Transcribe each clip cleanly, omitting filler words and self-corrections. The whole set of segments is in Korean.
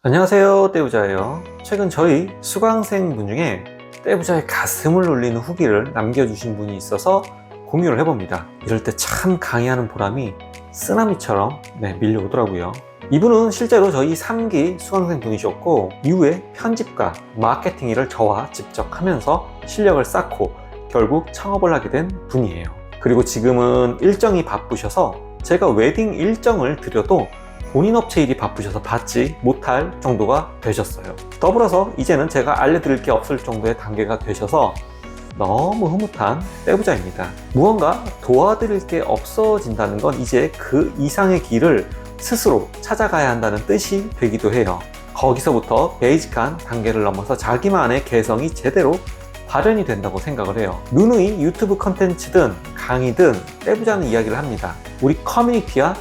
안녕하세요, 떼부자예요. 최근 저희 수강생분 중에 떼부자의 가슴을 울리는 후기를 남겨주신 분이 있어서 공유를 해봅니다. 이럴 때 참 강의하는 보람이 쓰나미처럼 밀려오더라고요. 이분은 실제로 저희 3기 수강생 분이셨고, 이후에 편집과 마케팅 일을 저와 직접 하면서 실력을 쌓고 결국 창업을 하게 된 분이에요. 그리고 지금은 일정이 바쁘셔서 제가 웨딩 일정을 드려도 본인 업체 일이 바쁘셔서 받지 못할 정도가 되셨어요. 더불어서 이제는 제가 알려드릴 게 없을 정도의 단계가 되셔서 너무 흐뭇한 떼부자입니다. 무언가 도와드릴 게 없어진다는 건 이제 그 이상의 길을 스스로 찾아가야 한다는 뜻이 되기도 해요. 거기서부터 베이직한 단계를 넘어서 자기만의 개성이 제대로 발현이 된다고 생각을 해요. 누누이 유튜브 컨텐츠든 강의든 떼부자는 이야기를 합니다. 우리 커뮤니티와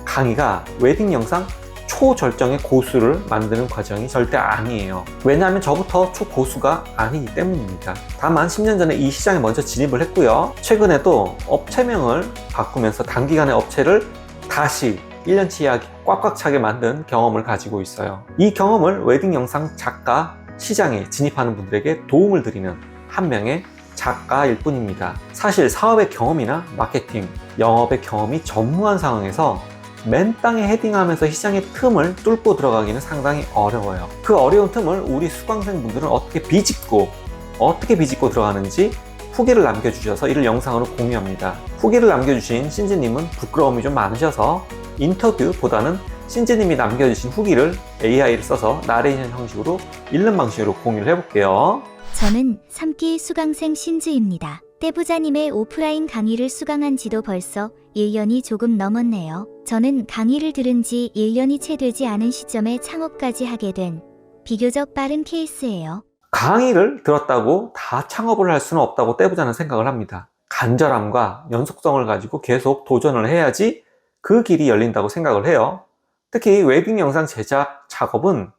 강의가 웨딩 영상 초절정의 고수를 만드는 과정이 절대 아니에요. 왜냐하면 저부터 초고수가 아니기 때문입니다. 다만 10년 전에 이 시장에 먼저 진입을 했고요. 최근에도 업체명을 바꾸면서 단기간에 업체를 다시 1년치 예약이 꽉꽉 차게 만든 경험을 가지고 있어요. 이 경험을 웨딩 영상 작가 시장에 진입하는 분들에게 도움을 드리는 한 명의 작가일 뿐입니다. 사실 사업의 경험이나 마케팅, 영업의 경험이 전무한 상황에서 맨 땅에 헤딩하면서 시장의 틈을 뚫고 들어가기는 상당히 어려워요. 그 어려운 틈을 우리 수강생분들은 어떻게 비집고 들어가는지 후기를 남겨주셔서 이를 영상으로 공유합니다. 후기를 남겨주신 신지님은 부끄러움이 좀 많으셔서 인터뷰보다는 신지님이 남겨주신 후기를 AI를 써서 나레이션 형식으로 읽는 방식으로 공유를 해볼게요. 저는 3기 수강생 신지입니다. 떼부자님의 오프라인 강의를 수강한 지도 벌써 1년이 조금 넘었네요. 저는 강의를 들은 지 1년이 채 되지 않은 시점에 창업까지 하게 된 비교적 빠른 케이스예요. 강의를 들었다고 다 창업을 할 수는 없다고 떼부자는 생각을 합니다. 간절함과 연속성을 가지고 계속 도전을 해야지 그 길이 열린다고 생각을 해요. 특히 웨딩 영상 제작 작업은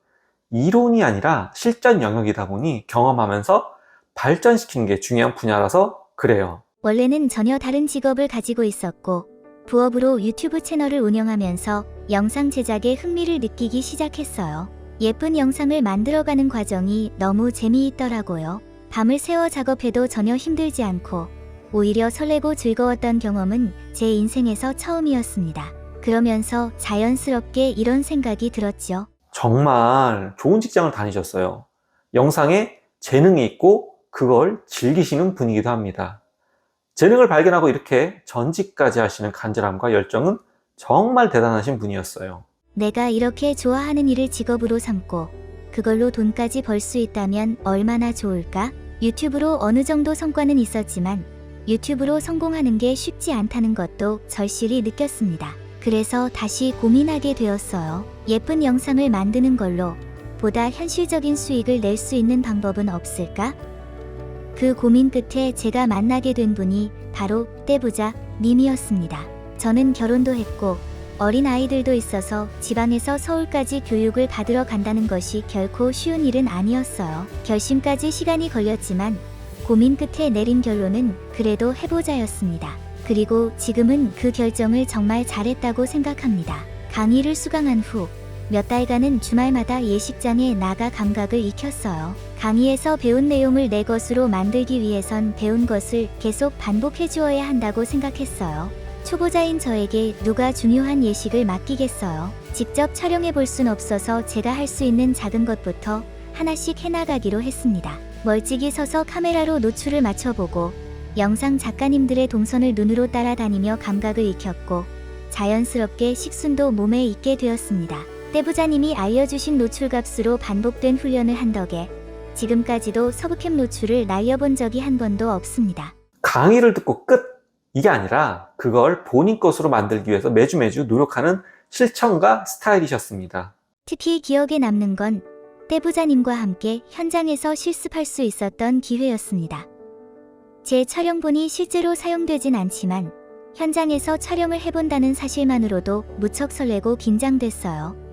이론이 아니라 실전 영역이다 보니 경험하면서 발전시키는 게 중요한 분야라서 그래요. 원래는 전혀 다른 직업을 가지고 있었고 부업으로 유튜브 채널을 운영하면서 영상 제작에 흥미를 느끼기 시작했어요. 예쁜 영상을 만들어가는 과정이 너무 재미있더라고요. 밤을 새워 작업해도 전혀 힘들지 않고 오히려 설레고 즐거웠던 경험은 제 인생에서 처음이었습니다. 그러면서 자연스럽게 이런 생각이 들었죠. 정말 좋은 직장을 다니셨어요. 영상에 재능이 있고 그걸 즐기시는 분이기도 합니다. 재능을 발견하고 이렇게 전직까지 하시는 간절함과 열정은 정말 대단하신 분이었어요. 내가 이렇게 좋아하는 일을 직업으로 삼고 그걸로 돈까지 벌 수 있다면 얼마나 좋을까? 유튜브로 어느 정도 성과는 있었지만 유튜브로 성공하는 게 쉽지 않다는 것도 절실히 느꼈습니다. 그래서 다시 고민하게 되었어요. 예쁜 영상을 만드는 걸로 보다 현실적인 수익을 낼 수 있는 방법은 없을까? 그 고민 끝에 제가 만나게 된 분이 바로 떼부자 님이었습니다. 저는 결혼도 했고 어린 아이들도 있어서 지방에서 서울까지 교육을 받으러 간다는 것이 결코 쉬운 일은 아니었어요. 결심까지 시간이 걸렸지만 고민 끝에 내린 결론은 그래도 해보자였습니다. 그리고 지금은 그 결정을 정말 잘했다고 생각합니다. 강의를 수강한 후 몇 달간은 주말마다 예식장에 나가 감각을 익혔어요. 강의에서 배운 내용을 내 것으로 만들기 위해선 배운 것을 계속 반복해 주어야 한다고 생각했어요. 초보자인 저에게 누가 중요한 예식을 맡기겠어요. 직접 촬영해 볼 순 없어서 제가 할 수 있는 작은 것부터 하나씩 해나가기로 했습니다. 멀찍이 서서 카메라로 노출을 맞춰보고 영상 작가님들의 동선을 눈으로 따라다니며 감각을 익혔고 자연스럽게 식순도 몸에 익게 되었습니다. 떼부자님이 알려주신 노출값으로 반복된 훈련을 한 덕에 지금까지도 서브캠 노출을 날려본 적이 한 번도 없습니다. 강의를 듣고 끝! 이게 아니라 그걸 본인 것으로 만들기 위해서 매주 노력하는 실천가 스타일이셨습니다. 특히 기억에 남는 건 떼부자님과 함께 현장에서 실습할 수 있었던 기회였습니다. 제 촬영본이 실제로 사용되진 않지만 현장에서 촬영을 해본다는 사실만으로도 무척 설레고 긴장됐어요.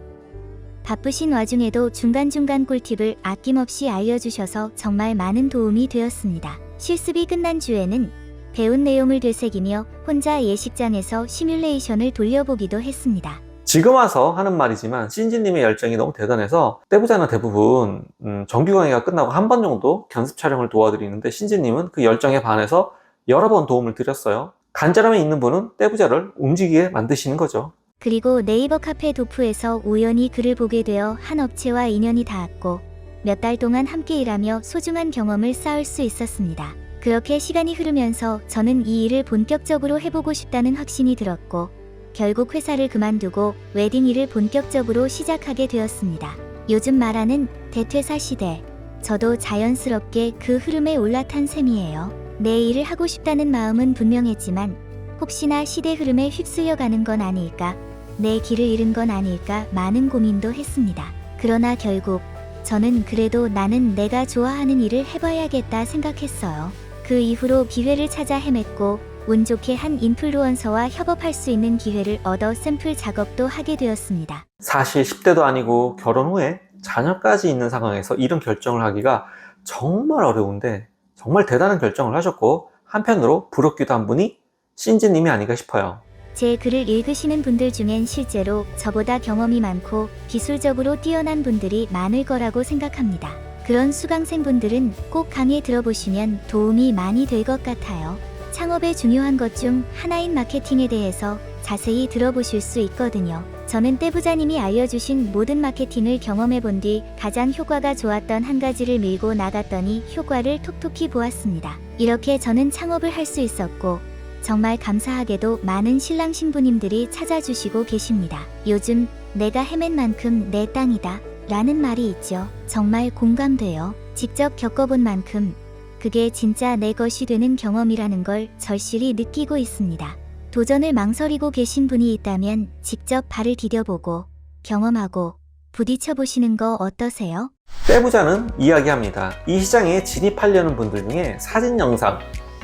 바쁘신 와중에도 중간중간 꿀팁을 아낌없이 알려주셔서 정말 많은 도움이 되었습니다. 실습이 끝난 주에는 배운 내용을 되새기며 혼자 예식장에서 시뮬레이션을 돌려보기도 했습니다. 지금 와서 하는 말이지만 신지님의 열정이 너무 대단해서 떼부자는 대부분 정규 강의가 끝나고 한 번 정도 견습 촬영을 도와드리는데 신지님은 그 열정에 반해서 여러 번 도움을 드렸어요. 간절함이 있는 분은 떼부자를 움직이게 만드시는 거죠. 그리고 네이버 카페 도프에서 우연히 글을 보게 되어 한 업체와 인연이 닿았고 몇 달 동안 함께 일하며 소중한 경험을 쌓을 수 있었습니다. 그렇게 시간이 흐르면서 저는 이 일을 본격적으로 해보고 싶다는 확신이 들었고 결국 회사를 그만두고 웨딩 일을 본격적으로 시작하게 되었습니다. 요즘 말하는 대퇴사 시대, 저도 자연스럽게 그 흐름에 올라탄 셈이에요. 내 일을 하고 싶다는 마음은 분명했지만 혹시나 시대 흐름에 휩쓸려가는 건 아닐까, 내 길을 잃은 건 아닐까 많은 고민도 했습니다. 그러나 결국 저는 그래도 나는 내가 좋아하는 일을 해봐야겠다 생각했어요. 그 이후로 기회를 찾아 헤맸고 운 좋게 한 인플루언서와 협업할 수 있는 기회를 얻어 샘플 작업도 하게 되었습니다. 사실 10대도 아니고 결혼 후에 자녀까지 있는 상황에서 이런 결정을 하기가 정말 어려운데 정말 대단한 결정을 하셨고 한편으로 부럽기도 한 분이 신지님이 아닌가 싶어요. 제 글을 읽으시는 분들 중엔 실제로 저보다 경험이 많고 기술적으로 뛰어난 분들이 많을 거라고 생각합니다. 그런 수강생분들은 꼭 강의 들어보시면 도움이 많이 될 것 같아요. 창업의 중요한 것 중 하나인 마케팅에 대해서 자세히 들어보실 수 있거든요. 저는 떼부자님이 알려주신 모든 마케팅을 경험해본 뒤 가장 효과가 좋았던 한 가지를 밀고 나갔더니 효과를 톡톡히 보았습니다. 이렇게 저는 창업을 할 수 있었고 정말 감사하게도 많은 신랑 신부님들이 찾아주시고 계십니다. 요즘 내가 헤맨 만큼 내 땅이다 라는 말이 있죠. 정말 공감돼요. 직접 겪어본 만큼 그게 진짜 내 것이 되는 경험이라는 걸 절실히 느끼고 있습니다. 도전을 망설이고 계신 분이 있다면 직접 발을 디뎌보고 경험하고 부딪혀보시는 거 어떠세요? 떼부자는 이야기합니다. 이 시장에 진입하려는 분들 중에 사진 영상,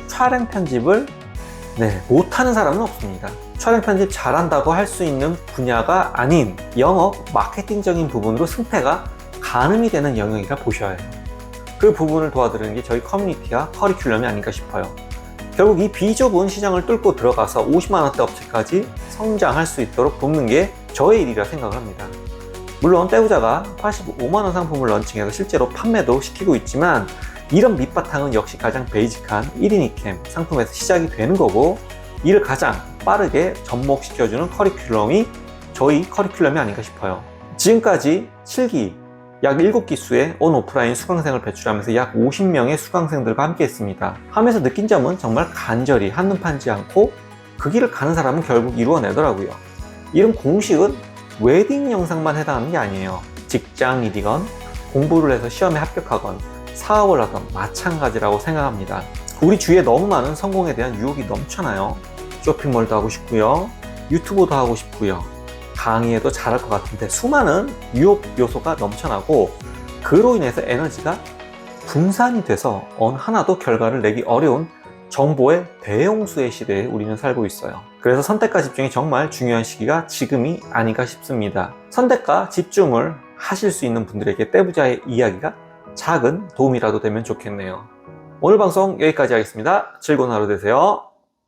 촬영 편집을 못하는 사람은 없습니다. 촬영 편집 잘한다고 할 수 있는 분야가 아닌 영업, 마케팅적인 부분으로 승패가 가늠이 되는 영역이라 보셔야 해요. 그 부분을 도와드리는 게 저희 커뮤니티와 커리큘럼이 아닌가 싶어요. 결국 이 비좁은 시장을 뚫고 들어가서 50만 원대 업체까지 성장할 수 있도록 돕는 게 저의 일이라 생각을 합니다. 물론 떼부자가 85만 원 상품을 런칭해서 실제로 판매도 시키고 있지만 이런 밑바탕은 역시 가장 베이직한 1인 2캠 상품에서 시작이 되는 거고 이를 가장 빠르게 접목시켜주는 커리큘럼이 저희 커리큘럼이 아닌가 싶어요. 지금까지 7기 약 7기수의 온오프라인 수강생을 배출하면서 약 50명의 수강생들과 함께 했습니다. 하면서 느낀 점은 정말 간절히 한눈 판지 않고 그 길을 가는 사람은 결국 이루어내더라고요. 이런 공식은 웨딩 영상만 해당하는 게 아니에요. 직장 일이건 공부를 해서 시험에 합격하건 사업을 하던 마찬가지라고 생각합니다. 우리 주위에 너무 많은 성공에 대한 유혹이 넘쳐나요. 쇼핑몰도 하고 싶고요, 유튜브도 하고 싶고요, 강의에도 잘할 것 같은데 수많은 유혹 요소가 넘쳐나고 그로 인해서 에너지가 분산이 돼서 어느 하나도 결과를 내기 어려운 정보의 대홍수의 시대에 우리는 살고 있어요. 그래서 선택과 집중이 정말 중요한 시기가 지금이 아닌가 싶습니다. 선택과 집중을 하실 수 있는 분들에게 떼부자의 이야기가 작은 도움이라도 되면 좋겠네요. 오늘 방송 여기까지 하겠습니다. 즐거운 하루 되세요.